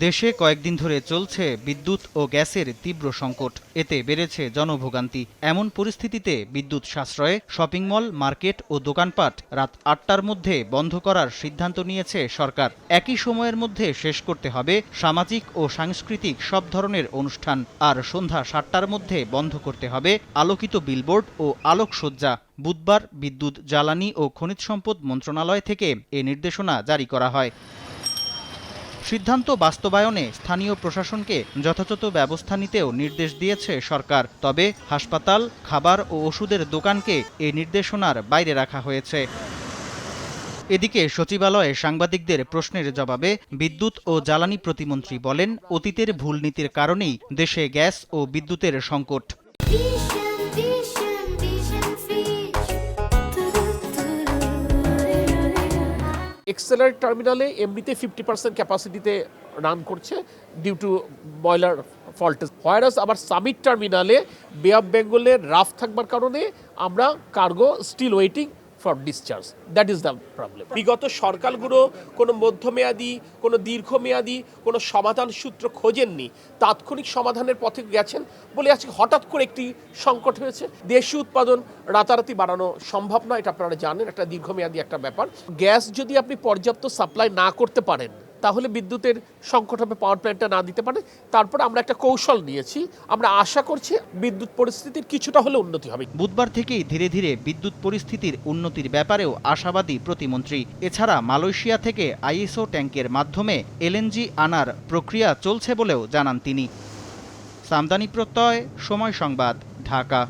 দেশে কয়েকদিন ধরে চলছে বিদ্যুৎ ও গ্যাসের তীব্র সংকট। এতে বেড়েছে জনভোগান্তি। এমন পরিস্থিতিতে বিদ্যুৎ সাশ্রয়ে শপিং মল, মার্কেট ও দোকানপাট রাত ৮টার মধ্যে বন্ধ করার সিদ্ধান্ত নিয়েছে সরকার। একই সময়ের মধ্যে শেষ করতে হবে সামাজিক ও সাংস্কৃতিক সব ধরনের অনুষ্ঠান। আর সন্ধ্যা ৭টার মধ্যে বন্ধ করতে হবে আলোকিত বিলবোর্ড ও আলোকসজ্জা। বুধবার বিদ্যুৎ, জ্বালানি ও খনিজ সম্পদ মন্ত্রণালয় থেকে এ নির্দেশনা জারি করা হয়। সিদ্ধান্ত বাস্তবায়নে স্থানীয় প্রশাসনকে যথাযথ ব্যবস্থা নিতেও নির্দেশ দিয়েছে সরকার। তবে হাসপাতাল, খাবার ও ওষুধের দোকানকে এই নির্দেশনার বাইরে রাখা হয়েছে। এদিকে সচিবালয়ে সাংবাদিকদের প্রশ্নের জবাবে বিদ্যুৎ ও জ্বালানি প্রতিমন্ত্রী বলেন, অতীতের ভুল নীতির কারণেই দেশে গ্যাস ও বিদ্যুতের সংকট। এক্সেলারেট টার্মিনালে এমনিতে 50% ক্যাপাসিটিতে রান করছে due to boiler fault. Whereas আবার সামিট টার্মিনালে বে অফ বেঙ্গলের রাফ থাকবার কারণে আমরা cargo still waiting for discharge. That is the problem. বিগত সরকারগুলো কোনো মধ্যমেয়াদী, কোনো দীর্ঘমেয়াদী কোনো সমাধান সূত্র খোঁজেননি, তাৎক্ষণিক সমাধানের পথে গেছেন বলে আজকে হঠাৎ করে একটি সংকট হয়েছে। দেশীয় উৎপাদন রাতারাতি বাড়ানো সম্ভব নয়, এটা আপনারা জানেন, একটা দীর্ঘমেয়াদী একটা ব্যাপার। গ্যাস যদি আপনি পর্যাপ্ত সাপ্লাই না করতে পারেন তাহলে বিদ্যুতের সংকট হবে, পাওয়ার প্ল্যান্টটা না দিতে পারে। তারপর আমরা একটা কৌশল নিয়েছি, আমরা আশা করছি বিদ্যুৎ পরিস্থিতির কিছুটা হলে উন্নতি হবে। বুধবার থেকেই ধীরে ধীরে বিদ্যুৎ পরিস্থিতির উন্নতির ব্যাপারেও আশাবাদী প্রতিমন্ত্রী। এছাড়া মালয়েশিয়া থেকে আইএসও ট্যাঙ্কের মাধ্যমে এলএনজি আনার প্রক্রিয়া চলছে বলেও জানান তিনি। সামদানি প্রত্যয়, সময় সংবাদ, ঢাকা।